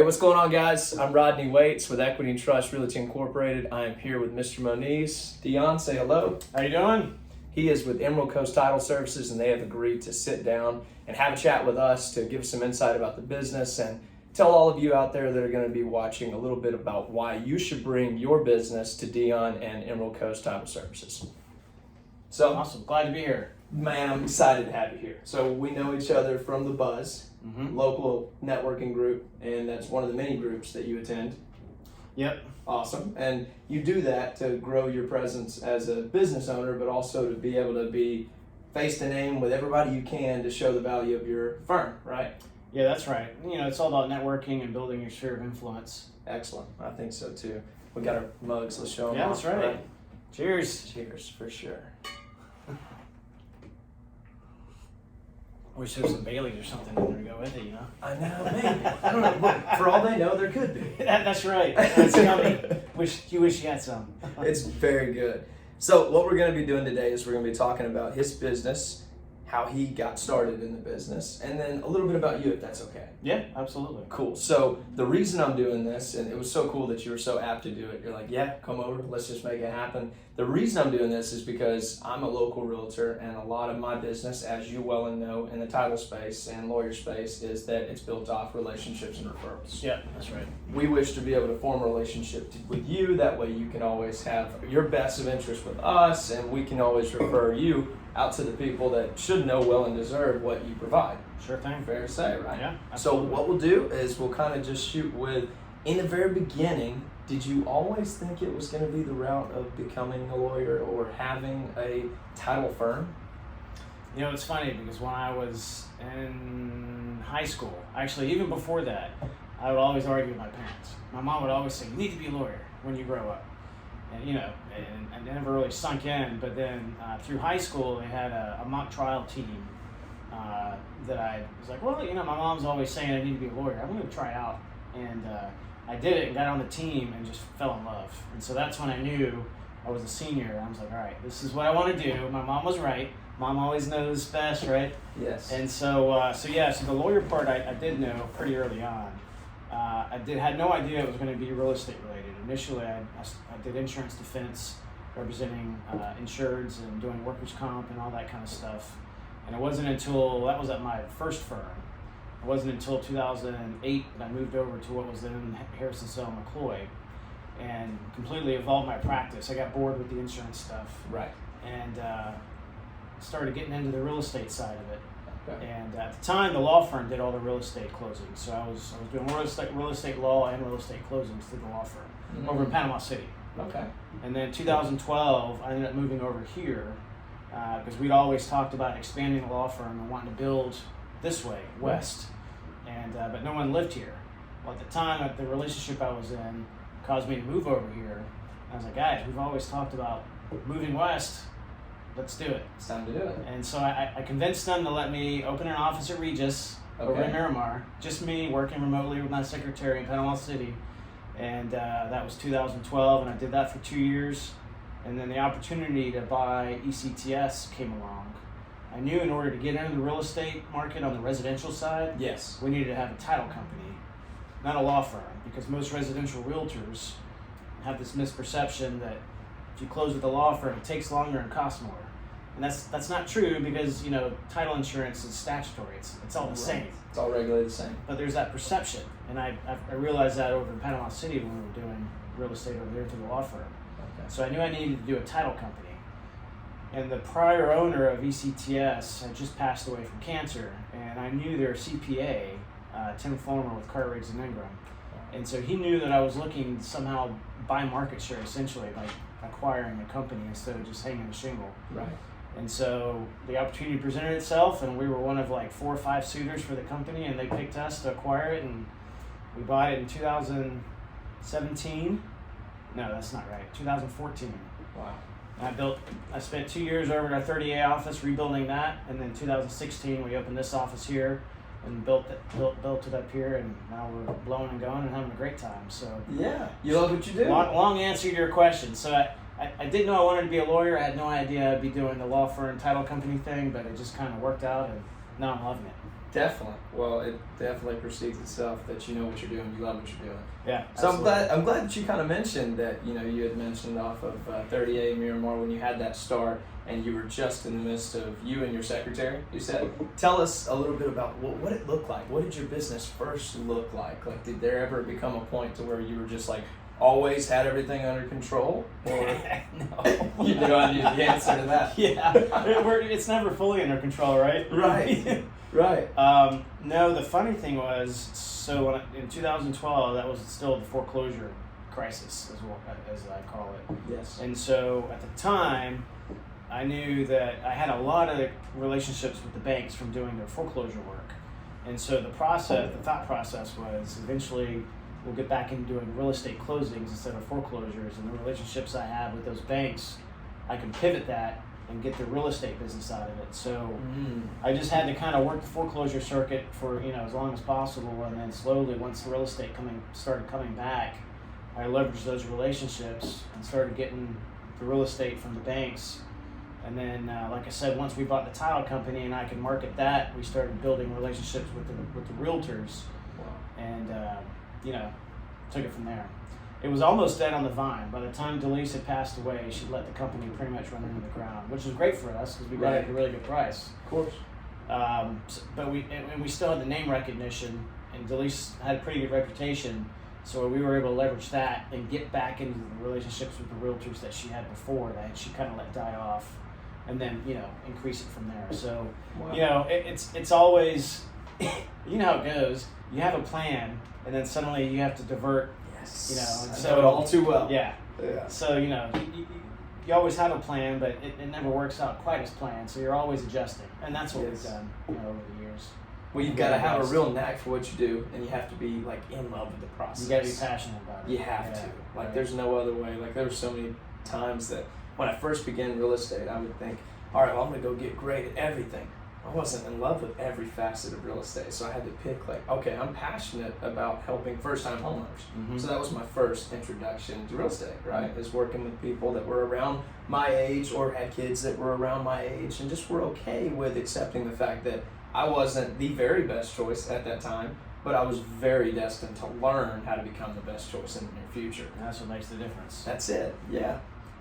Hey, what's going on, guys? I'm Rodney Waits with Equity and Trust Realty Incorporated. I am here with Mr. Moniz. Dion, say hello. How you doing? He is with Emerald Coast Title Services, and they have agreed to sit down and have a chat with us to give us some insight about the business and tell all of you out there that are going to be watching a little bit about why you should bring your business to Dion and Emerald Coast Title Services. So, Awesome. Glad to be here. man, I'm excited to have you here. So we know each other from the Buzz, Mm-hmm. local networking group, and that's one of the many groups that you attend. Yep. Awesome. And you do that to grow your presence as a business owner, but also to be able to be face to name with everybody you can to show the value of your firm, right? Yeah, that's right. You know, it's all about networking and building your sphere of influence. Excellent. I think so too. We got our mugs. Let's show them Yeah, off. that's right. Cheers. Cheers, for sure. Wish there was some Baileys or something in there to go with it, you know? I know, maybe. I don't know. Look, for all they know, there could be. That's right. That's yummy. Wish you had some. It's very good. So what we're going to be doing today is we're going to be talking about his business, how he got started in the business, and then a little bit about you, if that's okay. Yeah, absolutely. Cool. So the reason I'm doing this, and it was so cool that you were so apt to do it. You're like, yeah, come over. Let's just make it happen. The reason I'm doing this is because I'm a local realtor, and a lot of my business, as you well know, in the title space and lawyer space, is that it's built off relationships and referrals. Yeah, that's right. We wish to be able to form a relationship with you. That way you can always have your best of interest with us, and we can always refer you out to the people that should know well and deserve what you provide. Sure thing. Fair to say, right? Yeah, So absolutely. what we'll do is we'll kind of just shoot with, in the very beginning, did you always think it was going to be the route of becoming a lawyer or having a title firm? You know, it's funny because when I was in high school, actually even before that, I would always argue with my parents. My mom would always say, you need to be a lawyer when you grow up. And, you know, and it never really sunk in. But then through high school, they had a mock trial team that I was like, well, you know, my mom's always saying I need to be a lawyer. I'm going to try out. And I did it and got on the team and just fell in love. And so that's when I knew I was a senior. I was like, all right, this is what I want to do. My mom was right. Mom always knows best, right? Yes. And so the lawyer part I did know pretty early on. Had no idea it was going to be real estate related. Initially, I did insurance defense, representing insureds and doing workers' comp and all that kind of stuff. And it wasn't until, that was at my first firm, it wasn't until 2008 that I moved over to what was then Harrison Sell McCloy and completely evolved my practice. I got bored with the insurance stuff Right. and started getting into the real estate side of it. Okay. And at the time, the law firm did all the real estate closings. So I was doing real estate law and real estate closings through the law firm over in Panama City. Okay. And then 2012, I ended up moving over here because we'd always talked about expanding the law firm and wanting to build this way, west. And but no one lived here. Well, at the time, the relationship I was in caused me to move over here. I was like, guys, we've always talked about moving west. Let's do it. It's time to do it. And so I convinced them to let me open an office at Regis over Okay. in Miramar. Just me working remotely with my secretary in Panama City. And that was 2012, and I did that for 2 years. And then the opportunity to buy ECTS came along. I knew in order to get into the real estate market on the residential side, Yes. we needed to have a title company, not a law firm, because most residential realtors have this misperception that if you close with a law firm, it takes longer and costs more. And that's not true because, you know, title insurance is statutory. It's all the same. It's all regulated the same. But there's that perception. And I realized that over in Panama City when we were doing real estate over there through the law firm. Okay. So I knew I needed to do a title company. And the prior owner of ECTS had just passed away from cancer. And I knew their CPA, Tim Fulmer with Cartwrights and Ingram. And so he knew that I was looking to somehow buy market share essentially by acquiring a company instead of just hanging a shingle. Right. And so the opportunity presented itself, and we were one of like 4 or 5 suitors for the company, and they picked us to acquire it, and we bought it in 2017. No, that's not right. 2014. Wow. And I spent 2 years over at our 30A office rebuilding that, and then 2016 we opened this office here and built it up here, and now we're blowing and going and having a great time. So Yeah. You love what you do. long answer to your question. So I didn't know I wanted to be a lawyer. I had no idea I'd be doing the law firm title company thing, but it just kind of worked out, and now I'm loving it. Definitely. Well, it definitely precedes itself that you know what you're doing, you love what you're doing. Yeah. So absolutely. I'm glad that you kind of mentioned that, you had mentioned off of 38 Miramar when you had that start and you were just in the midst of you and your secretary, you said. Tell us a little bit about what it looked like. What did your business first look like? Like, did there ever become a point to where you were just like, always had everything under control? Or No. you know I knew the answer to that. Yeah. It's never fully under control, right? Right. Right. No, the funny thing was, so in 2012, that was still the foreclosure crisis, as I call it. Yes. And so at the time, I knew that I had a lot of relationships with the banks from doing their foreclosure work. And so the thought process was eventually we'll get back into doing real estate closings instead of foreclosures. And the relationships I have with those banks, I can pivot that and get the real estate business out of it. So I just had to kind of work the foreclosure circuit for as long as possible, and then slowly, once the real estate started coming back, I leveraged those relationships and started getting the real estate from the banks. And then, like I said, once we bought the title company and I could market that, we started building relationships with the realtors, and took it from there. It was almost dead on the vine. By the time Delise had passed away, she'd let the company pretty much run into the ground, which was great for us because we got it at a really good price. Of course. But we still had the name recognition, and Delise had a pretty good reputation, so we were able to leverage that and get back into the relationships with the realtors that she had before that she kind of let die off, and then increase it from there. So it's always you know how it goes. You have a plan, and then suddenly you have to divert. Yes. And I so know it all too well. Yeah. Yeah. So you always have a plan, but it never works out quite as planned. So you're always adjusting, and that's what we've done over the years. Well, you've got to have a real knack for what you do, and you have to be like in love with the process. You got to be passionate about it. You have to. Like, there's no other way. Like, there were so many times that when I first began real estate, I would think, all right, well, I'm going to go get great at everything. I wasn't in love with every facet of real estate, so I had to pick, like, okay, I'm passionate about helping first-time homeowners. Mm-hmm. So that was my first introduction to real estate, right? Is working with people that were around my age or had kids that were around my age and just were okay with accepting the fact that I wasn't the very best choice at that time, but I was very destined to learn how to become the best choice in the near future. And that's what makes the difference. That's it, yeah.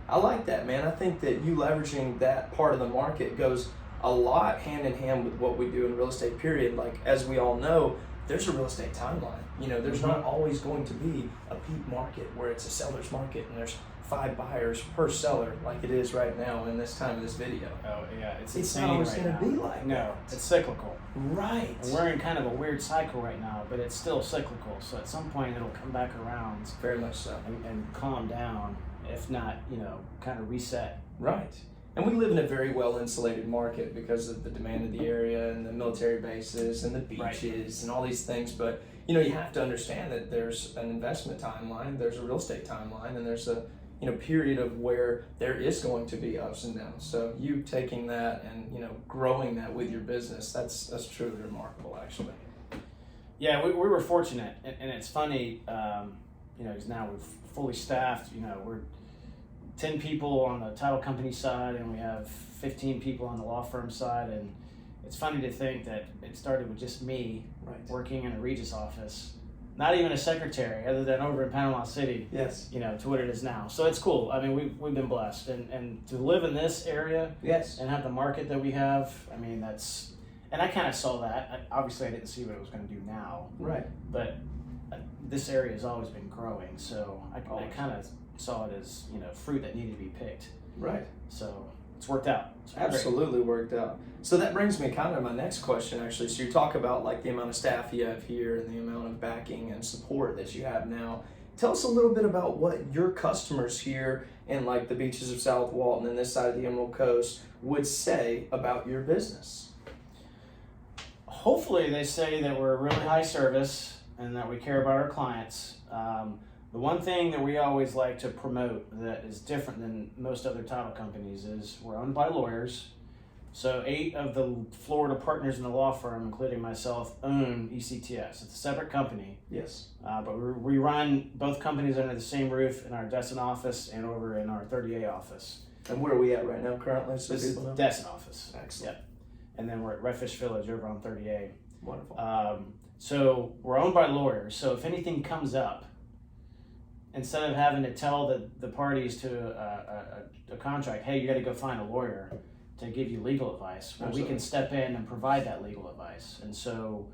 I like that, man. I think that you leveraging that part of the market goes a lot hand in hand with what we do in real estate, period. Like, as we all know, there's a real estate timeline. There's not always going to be a peak market where it's a seller's market and there's 5 buyers per seller like it is right now in this time of this video. Oh, yeah. It's not always going to be like that. It's cyclical. Right. And we're in kind of a weird cycle right now, but it's still cyclical. So at some point it'll come back around. Very much so. And calm down, if not, kind of reset. Right. And we live in a very well-insulated market because of the demand of the area and the military bases and the beaches and all these things. But, you have to understand that there's an investment timeline, there's a real estate timeline, and there's a, period of where there is going to be ups and downs. So you taking that and, growing that with your business, that's truly remarkable, actually. Yeah, we were fortunate. And it's funny, because now we're fully staffed, we're 10 people on the title company side, and we have 15 people on the law firm side. And it's funny to think that it started with just me working in a Regis office, not even a secretary other than over in Panama City. Yes. To what it is now. So it's cool. I mean, we've been blessed, and to live in this area, yes, and have the market that we have. I mean, and I kind of saw that. Obviously, I didn't see what it was going to do now. Right. But this area has always been growing, so I kind of saw it as fruit that needed to be picked. Right. So it's worked out. It's absolutely great. Worked out. So that brings me kind of to my next question, actually. So you talk about like the amount of staff you have here and the amount of backing and support that you have now. Tell us a little bit about what your customers here in like the beaches of South Walton and this side of the Emerald Coast would say about your business. Hopefully they say that we're really high service and that we care about our clients. The one thing that we always like to promote that is different than most other title companies is we're owned by lawyers. So 8 of the Florida partners in the law firm, including myself, own ECTS. It's a separate company. Yes. But we run both companies under the same roof in our Destin office and over in our 30A office. And where are we at right now currently? So this is the Destin office. Excellent. Yep. And then we're at Redfish Village over on 30A. Wonderful. So we're owned by lawyers. So if anything comes up, instead of having to tell the parties to a contract, hey, you got to go find a lawyer to give you legal advice. Well, we can step in and provide that legal advice. And so,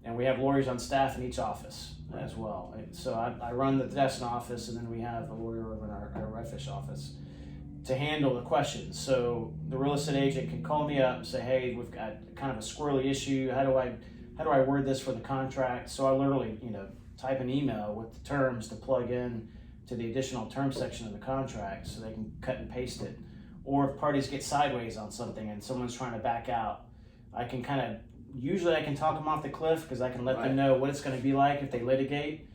and we have lawyers on staff in each office as well. And so I run the Destin office, and then we have a lawyer over in our Redfish office to handle the questions. So the real estate agent can call me up and say, hey, we've got kind of a squirrely issue. How do I word this for the contract? So I literally, type an email with the terms to plug in to the additional term section of the contract so they can cut and paste it. Or if parties get sideways on something and someone's trying to back out, I can usually I can talk them off the cliff because I can let them know what it's going to be like if they litigate.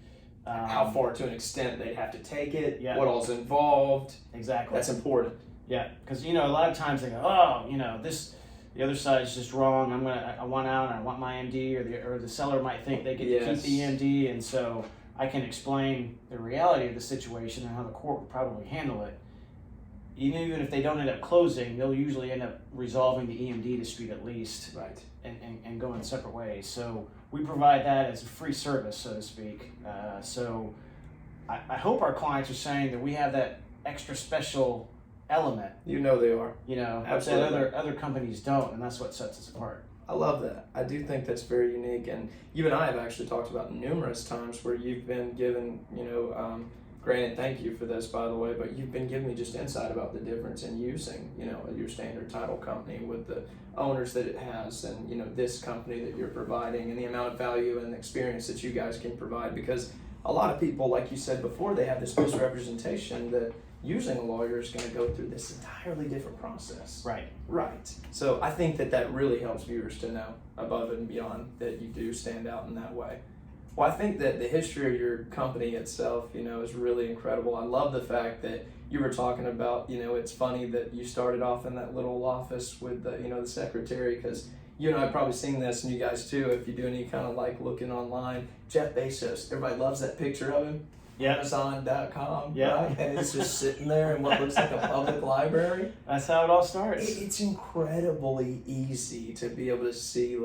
How far to an extent they'd have to take it, Yeah. what all's involved. Exactly. That's important. Yeah, because a lot of times they go, oh, the other side is just wrong. I want out, and I want my MD, or the seller might think they get to keep the MD, and so I can explain the reality of the situation and how the court would probably handle it. Even if they don't end up closing, they'll usually end up resolving the EMD dispute at least, Right. and going separate ways. So we provide that as a free service, so to speak. So I hope our clients are saying that we have that extra special element. You know they are. Absolutely. That other companies don't, and that's what sets us apart. I love that. I do think that's very unique, and you and I have actually talked about numerous times where you've been given, granted, thank you for this, by the way, but you've been giving me just insight about the difference in using, your standard title company with the owners that it has, and this company that you're providing, and the amount of value and experience that you guys can provide. Because a lot of people, like you said before, they have this misrepresentation that using a lawyer is going to go through this entirely different process. Right. Right. So I think that really helps viewers to know above and beyond that you do stand out in that way. Well, I think that the history of your company itself, is really incredible. I love the fact that you were talking about, it's funny that you started off in that little office with the secretary, because you and I have probably seen this, and you guys too, if you do any kind of like looking online. Jeff Bezos, everybody loves that picture of him. Yeah. Amazon.com, Yeah. right? And it's just sitting there in what looks like a public library. That's how it all starts. It's incredibly easy to be able to see,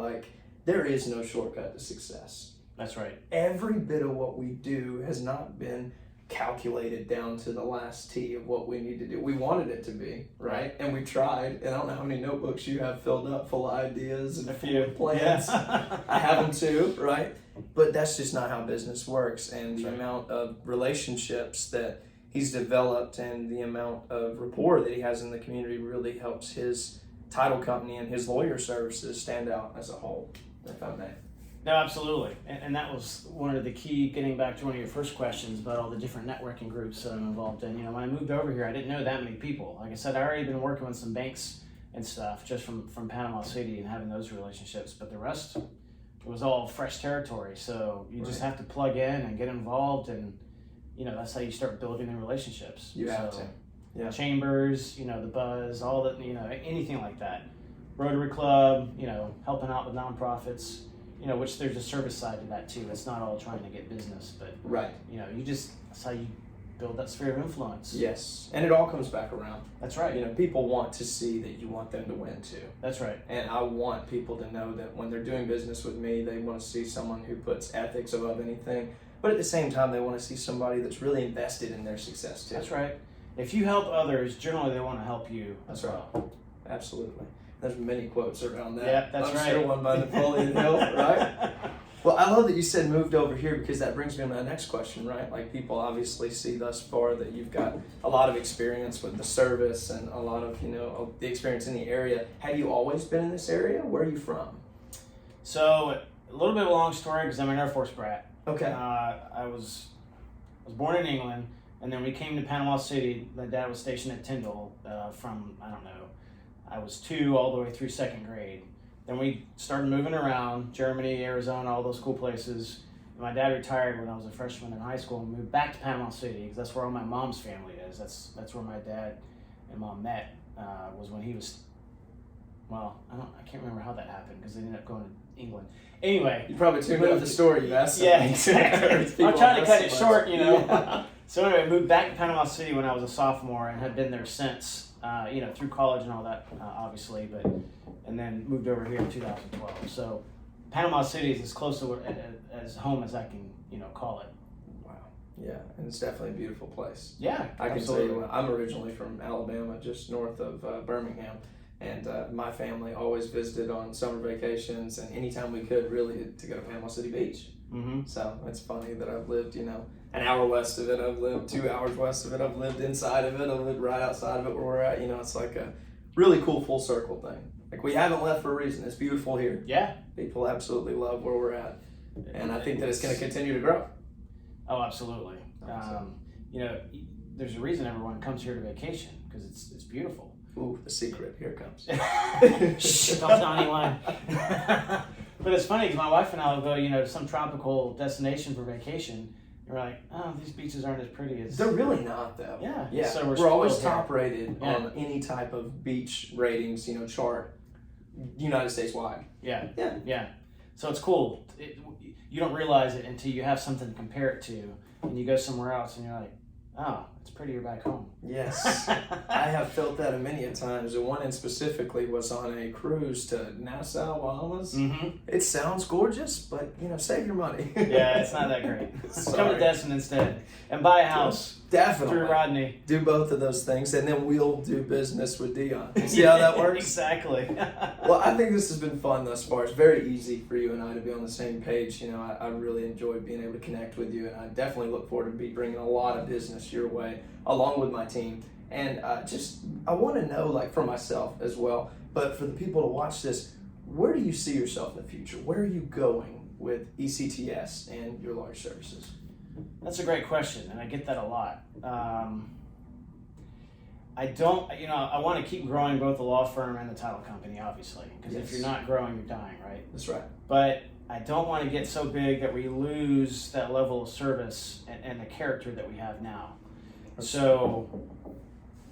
there is no shortcut to success. That's right. Every bit of what we do has not been calculated down to the last T of what we need to do. We wanted it to be, right? And we tried. And I don't know how many notebooks you have filled up full of ideas and full of plans. Yeah. I have them too, right? But that's just not how business works. And the amount of relationships that he's developed and the amount of rapport that he has in the community really helps his title company and his lawyer services stand out as a whole, if I may. No, absolutely. And that was one of the key, getting back to one of your first questions about all the different networking groups that I'm involved in. When I moved over here, I didn't know that many people. Like I said, I already been working with some banks and stuff just from Panama City and having those relationships, but the rest, it was all fresh territory. So you just have to plug in and get involved, and that's how you start building the relationships. You have to. Yeah. Chambers, the buzz, all that, anything like that. Rotary Club, helping out with nonprofits. Which there's a service side to that too. It's not all trying to get business, but right. That's how you build that sphere of influence. Yes, and it all comes back around. That's right. People want to see that you want them to win too. That's right. And I want people to know that when they're doing business with me, they want to see someone who puts ethics above anything. But at the same time, they want to see somebody that's really invested in their success too. That's right. If you help others, generally they want to help you as well. Absolutely. There's many quotes around that. Yeah, that's I'm right. sure one by Napoleon Hill, right? Well, I love that you said moved over here, because that brings me to my next question, right? Like, people obviously see thus far that you've got a lot of experience with the service and a lot of, the experience in the area. Have you always been in this area? Where are you from? So, a little bit of a long story, because I'm an Air Force brat. Okay. I was born in England, and then we came to Panama City. My dad was stationed at Tyndall from, I was 2 all the way through 2nd grade. Then we started moving around, Germany, Arizona, all those cool places. And my dad retired when I was a freshman in high school and moved back to Panama City, because that's where all my mom's family is. That's where my dad and mom met, was when he was, I can't remember how that happened, because they ended up going to England. Anyway. You probably tuned out the story you asked. Yeah, exactly. I'm trying to cut it short, Yeah. So anyway, I moved back to Panama City when I was a sophomore and have been there since. through college and all that, obviously, and then moved over here in 2012. So Panama City is as close to as home as I can, call it. Wow. Yeah, and it's definitely a beautiful place. Yeah, I can absolutely. tell you, I'm originally from Alabama, just north of Birmingham, and my family always visited on summer vacations, and anytime we could, really, to go to Panama City Beach. Mm-hmm. So it's funny that I've lived, an hour west of it, I've lived 2 hours west of it, I've lived inside of it, I've lived right outside of it where we're at. It's like a really cool full circle thing. Like, we haven't left for a reason. It's beautiful here. Yeah. People absolutely love where we're at, and I think that it's going to continue to grow. Oh, absolutely. There's a reason everyone comes here to vacation, because it's beautiful. Ooh, the secret. Here it comes. Shh, don't tell anyone. But it's funny because my wife and I will go, to some tropical destination for vacation. And we're like, oh, these beaches aren't as pretty as. They're really not, though. Yeah. Yeah. So we're always spoiled top rated Yeah. on any type of beach ratings, chart, United States wide. Yeah. Yeah. Yeah. So it's cool. You don't realize it until you have something to compare it to, and you go somewhere else, and you're like, oh, it's prettier back home. Yes. I have felt that many a times. The one in specifically was on a cruise to Nassau, Bahamas. Mm-hmm. It sounds gorgeous, but save your money. Yeah, it's not that great. Come Sorry. to Destin instead and buy a house Definitely. through Rodney. Do both of those things, and then we'll do business with Dion. See how that works? Exactly. Well, I think this has been fun thus far. It's very easy for you and I to be on the same page. I really enjoyed being able to connect with you, and I definitely look forward to be bringing a lot of business your way, along with my team. And I want to know, like, for myself as well, but for the people to watch this, where do you see yourself in the future? Where are you going with ECTS and your large services? That's a great question, and I get that a lot. I don't, I want to keep growing both the law firm and the title company, obviously, because if Yes. you're not growing, you're dying, right? That's right. But I don't want to get so big that we lose that level of service and the character that we have now. So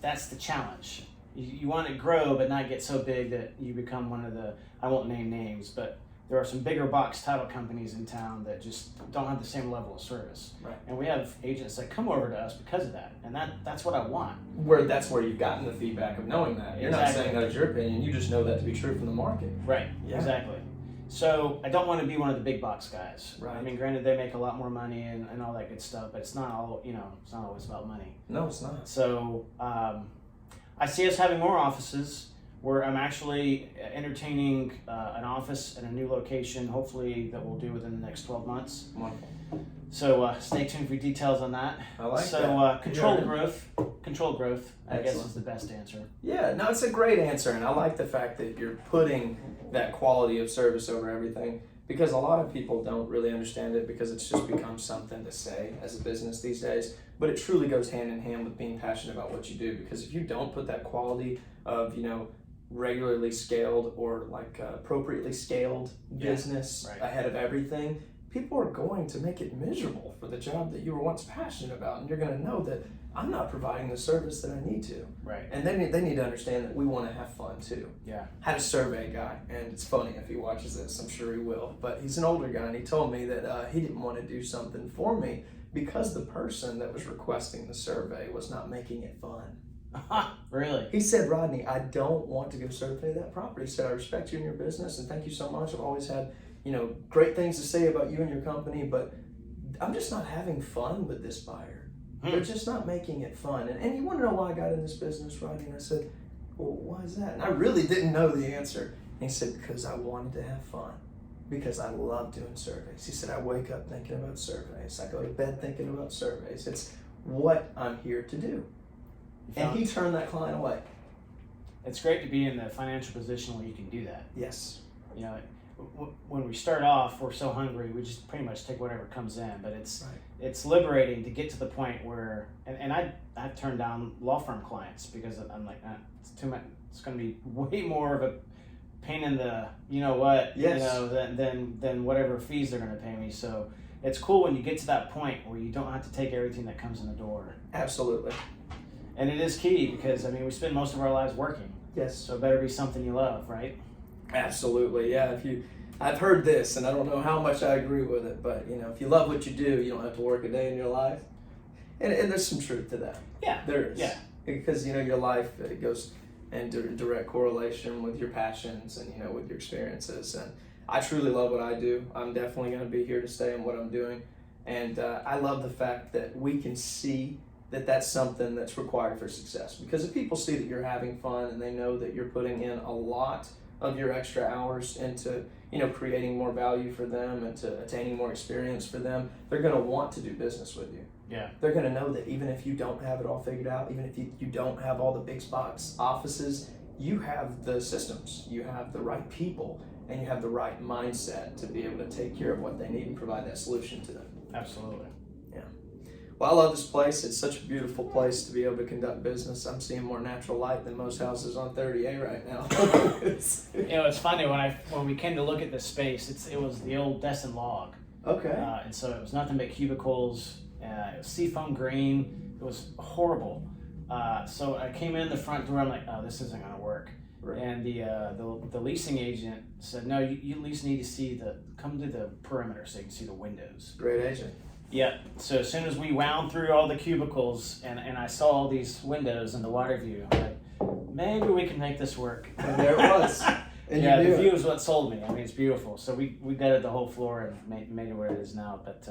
that's the challenge. You want to grow, but not get so big that you become one of the, I won't name names, but there are some bigger box title companies in town that just don't have the same level of service. Right. And we have agents that come over to us because of that. And that's what I want. That's where you've gotten the feedback of knowing that. You're not Exactly. saying that as your opinion, you just know that to be true from the market. Right, Yeah. exactly. So I don't want to be one of the big box guys. Right. I mean, granted, they make a lot more money and all that good stuff, but it's not all, it's not always about money. No, it's not. So I see us having more offices where I'm actually entertaining an office in a new location, hopefully that we'll do within the next 12 months. Wonderful. So stay tuned for details on that. I like so, that. Controlled Yeah. growth, I guess Excellent. is the best answer. Yeah, no, it's a great answer, and I like the fact that you're putting that quality of service over everything, because a lot of people don't really understand it because it's just become something to say as a business these days, but it truly goes hand in hand with being passionate about what you do, because if you don't put that quality of, regularly scaled or like appropriately scaled Yeah, business right. ahead of everything, people are going to make it miserable for the job that you were once passionate about, and you're going to know that I'm not providing the service that I need to. Right. And they need to understand that we want to have fun too. Yeah. Had a survey guy, and it's funny if he watches this, I'm sure he will, but he's an older guy, and he told me that he didn't want to do something for me because the person that was requesting the survey was not making it fun. Really? He said, Rodney, I don't want to go survey that property. He said, I respect you and your business, and thank you so much. I've always had, great things to say about you and your company, but I'm just not having fun with this buyer. They're just not making it fun. And you want to know why I got in this business, Rodney? And I said, well, why is that? And I really didn't know the answer. And he said, because I wanted to have fun. Because I love doing surveys. He said, I wake up thinking about surveys. I go to bed thinking about surveys. It's what I'm here to do. And he turned that client away. It's great to be in the financial position where you can do that. Yes. When we start off, we're so hungry, we just pretty much take whatever comes in. But it's Right. it's liberating to get to the point where, and I've turned down law firm clients because I'm like, it's too much. It's going to be way more of a pain in the Yes. than whatever fees they're going to pay me. So it's cool when you get to that point where you don't have to take everything that comes in the door. Absolutely. And it is key because we spend most of our lives working, Yes. so it better be something you love, right? Absolutely. Yeah. I've heard this, and I don't know how much I agree with it, but if you love what you do, you don't have to work a day in your life. And there's some truth to that. Yeah. There is. Yeah. because your life, it goes in direct correlation with your passions and with your experiences. And I truly love what I do. I'm definitely going to be here to stay in what I'm doing, and I love the fact that we can see that that's something that's required for success. Because if people see that you're having fun and they know that you're putting in a lot of your extra hours into creating more value for them and to attaining more experience for them, they're going to want to do business with you. Yeah. They're going to know that even if you don't have it all figured out, even if you don't have all the big box offices, you have the systems, you have the right people, and you have the right mindset to be able to take care of what they need and provide that solution to them. Absolutely. Yeah. Well, I love this place. It's such a beautiful place to be able to conduct business. I'm seeing more natural light than most houses on 30A right now. It's funny when we came to look at this space. It was the old Destin log. Okay. And so it was nothing but cubicles. It was seafoam green. It was horrible. So I came in the front door. I'm like, oh, this isn't going to work. Right. And the leasing agent said, no, you at least need to come to the perimeter so you can see the windows. Great agent. Yeah. So as soon as we wound through all the cubicles and I saw all these windows and the water view, I'm like, maybe we can make this work. And there it was. And yeah, you the knew view it. is what sold me. I mean, it's beautiful. So we gutted the whole floor and made it where it is now. But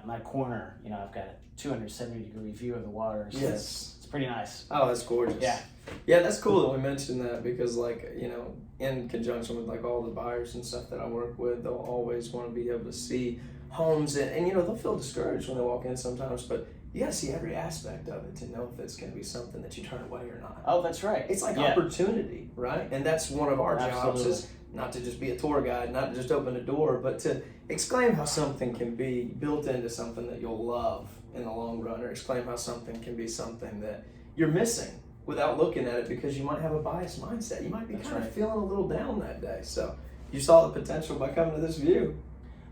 my corner, I've got a 270-degree view of the water. So Yes. it's pretty nice. Oh, that's gorgeous. Yeah. Yeah, that's cool that we mentioned that because, in conjunction with all the buyers and stuff that I work with, they'll always want to be able to see homes and they'll feel discouraged when they walk in sometimes, but you got to see every aspect of it to know if it's going to be something that you turn away or not. Oh, that's right. It's like Yeah. opportunity, right? And that's one of our jobs Absolutely. is not to just be a tour guide, not to just open a door, but to exclaim how something can be built into something that you'll love in the long run, or exclaim how something can be something that you're missing without looking at it because you might have a biased mindset. You might be That's kind of right. feeling a little down that day. So you saw the potential by coming to this view.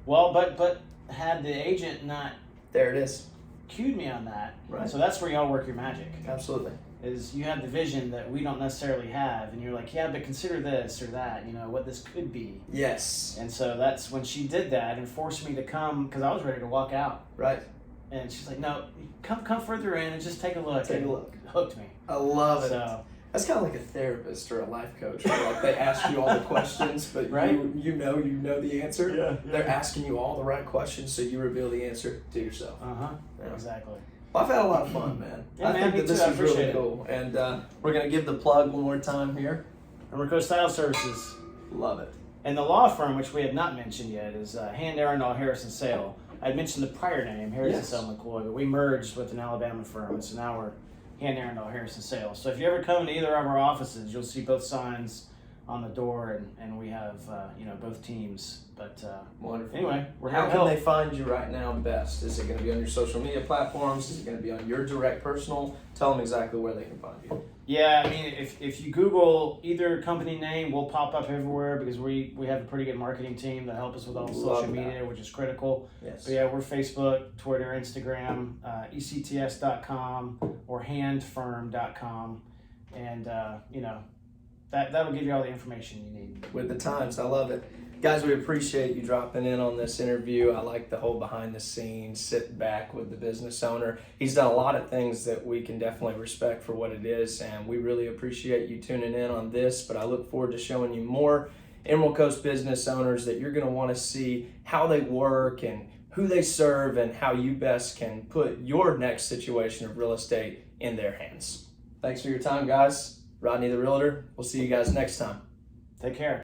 Well, but had the agent not There it is. cued me on that, Right. so that's where y'all work your magic. Absolutely. Is you have the vision that we don't necessarily have, and you're like, yeah, but consider this or that, what this could be. Yes. And so that's when she did that and forced me to come because I was ready to walk out. Right. And she's like, no, come further in and just take a look. Take a And look. Hooked me. I love it. So That's kind of like a therapist or a life coach, where they ask you all the questions, but Right. you know the answer. Yeah. They're asking you all the right questions, so you reveal the answer to yourself. Yeah. Exactly. Well, I've had a lot of fun, man. Yeah, I man, think me that this too. I was really appreciate it. cool, and we're gonna give the plug one more time here. Emerco Style Services. Love it. And the law firm, which we have not mentioned yet, is Hand Arundel Harrison Sale. I had mentioned the prior name, Harrison Yes. Sale McCoy, but we merged with an Alabama firm, and so now we're Hand Arundel Harrison Sale. So if you ever come to either of our offices, you'll see both signs on the door, and we have both teams. But Wonderful. anyway, we're here How to can help. they find you right now best? Is it going to be on your social media platforms? Is it going to be on your direct personal? Tell them exactly where they can find you. Yeah, I mean, if you Google either company name, we'll pop up everywhere because we have a pretty good marketing team that help us with all the Love social that. media, which is critical. Yes. But yeah, we're Facebook, Twitter, Instagram, ects.com or handfirm.com, and that'll give you all the information you need. With the times. I love it. Guys, we appreciate you dropping in on this interview. I like the whole behind the scenes, sit back with the business owner. He's done a lot of things that we can definitely respect for what it is, and we really appreciate you tuning in on this, but I look forward to showing you more Emerald Coast business owners that you're going to want to see how they work and who they serve and how you best can put your next situation of real estate in their hands. Thanks for your time, guys. Rodney the Realtor. We'll see you guys next time. Take care.